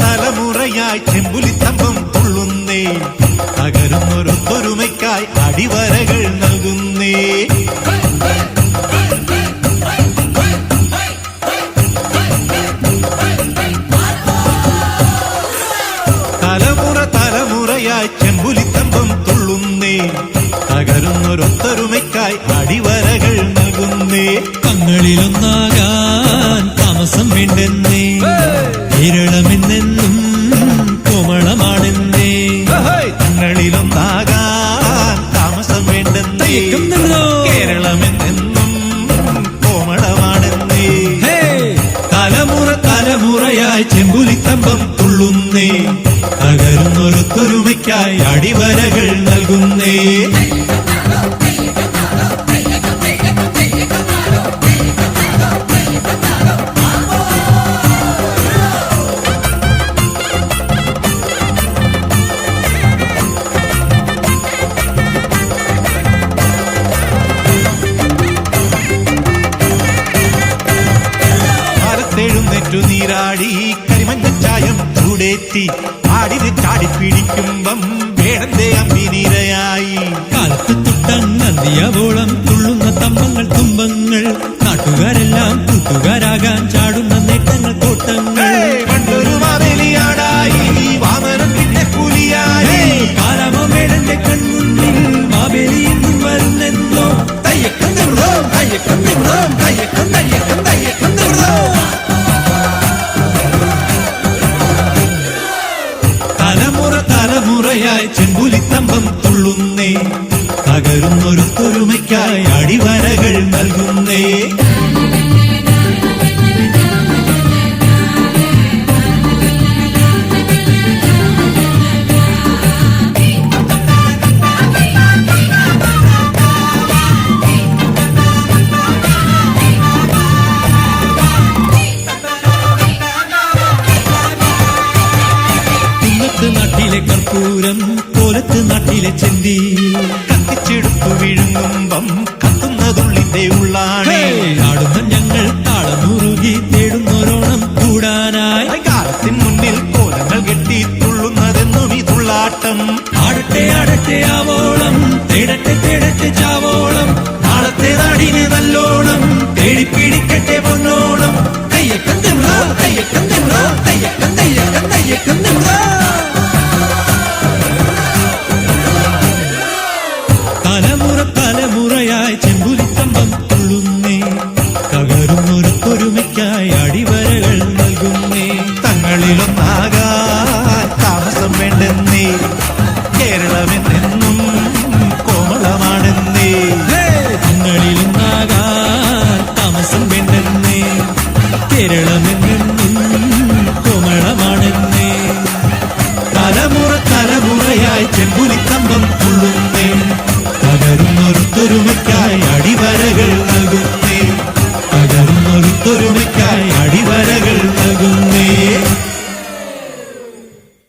തലമുറയായി ചെമ്പുലിത്തമ്പം തുള്ളുന്നേ, തകരുന്നൊരൊത്തൊരുമയ്ക്കായി അടിവരകൾ നൽകുന്നേ. തലമുറയായി ചെമ്പുലിത്തമ്പം തുള്ളുന്നേ, തകരുന്നൊരൊത്തൊരുമയ്ക്കായി അടിവരകൾ നൽകുന്നേ. തങ്ങളിലൊന്നാകാൻ താമസം വേണ്ടെന്നേ, കേരളമെന്നെന്നും കോമളമാണെന്നേ. തങ്ങളിലൊന്നാകാൻ താമസം വേണ്ടെന്നേ, കേരളമെന്നെന്നും കോമളമാണെന്നേ. തലമുറയായി ചെമ്പുലിത്തമ്പം തുള്ളുന്നേ, തകരുന്നൊരൊത്തൊരുമയ്ക്കായി അടിവരകൾ നൽകുന്നേ. നീരാടി കരിമഞ്ഞച്ചായം ചൂടേറ്റി ആടിന് ചാടിപ്പിടിക്കുമ്പം വേടന്റെ അമ്പിനിരയായി. കാലത്ത് തൊട്ടങ്ങന്തിയവോളം തുള്ളുന്ന തമ്പങ്ങൾ തുമ്പങ്ങൾ, നാട്ടുകാരെല്ലാം കൂട്ടുകാരാകാൻ ചാടുന്ന നേട്ടങ്ങൾ കോട്ടങ്ങൾ. പണ്ടൊരു മാവേലിയാടായി വാമനം പിന്നെ പുലിയായി, കാലമോ വേടന്റെ കൺമുന്നിൽ മാവേലി എന്നും വരുന്നെന്നോ. തയ്യക്കം നിറോ തയ്യക്കം നിറോ തയ്യക്കം തയ്യക്കം തയ്യക്കം നിറോ. തലമുറയായി ചെമ്പുലിത്തമ്പം തുള്ളുന്നേ, തകരുന്നൊരൊത്തൊരുമയ്ക്കായി അടിവരകൾ നൽകുന്നേ. നാട്ടിലെ കർപ്പൂരം കോലത്ത് നാട്ടിലെ ചെന്തി, കത്തിച്ചെടുത്തു വിഴുങ്ങുമ്പം കത്തുന്നതുള്ളിന്റെ ഉള്ളാണേ. ആടുന്ന ഞങ്ങൾ താളമുറുകി തേടുന്നൊരോണം കൂടാനായി. കാലത്തിൻ മുന്നിൽ കോലങ്ങൾ കെട്ടി തുള്ളുന്നതെന്നും ഇതുള്ളാട്ടം. ആടട്ടെ ആടട്ടെ ആവോളം, തേടട്ടെ തേടട്ടെ ചാവോളം, നാളത്തെ നാടിന് നല്ലോണം തേടിപ്പിടിക്കട്ടെ പൊന്നോണം. തയ്യക്കം നിറോ തയ്യക്കം നിറോ തയ്യക്കം തയ്യക്കം തയ്യക്കം നിറോ. തലമുറയായി ചെമ്പുലിത്തമ്പം തുള്ളുന്നേ, തകരുന്നൊരൊത്തൊരുമയ്ക്കായി അടിവരകൾ നൽകുന്നേ. തങ്ങളിലൊന്നാകാൻ താമസം വേണ്ടെന്നേ, കേരളമെന്നെന്നും കോമളമാണെന്നേ. തങ്ങളിലൊന്നാകാൻ താമസം വേണ്ടെന്നേ, കേരളമെന്നെന്നും കോമളമാണെന്നേ. തലമുറയായി ചെമ്പുലിത്തമ്പം തുള്ളുന്നേ,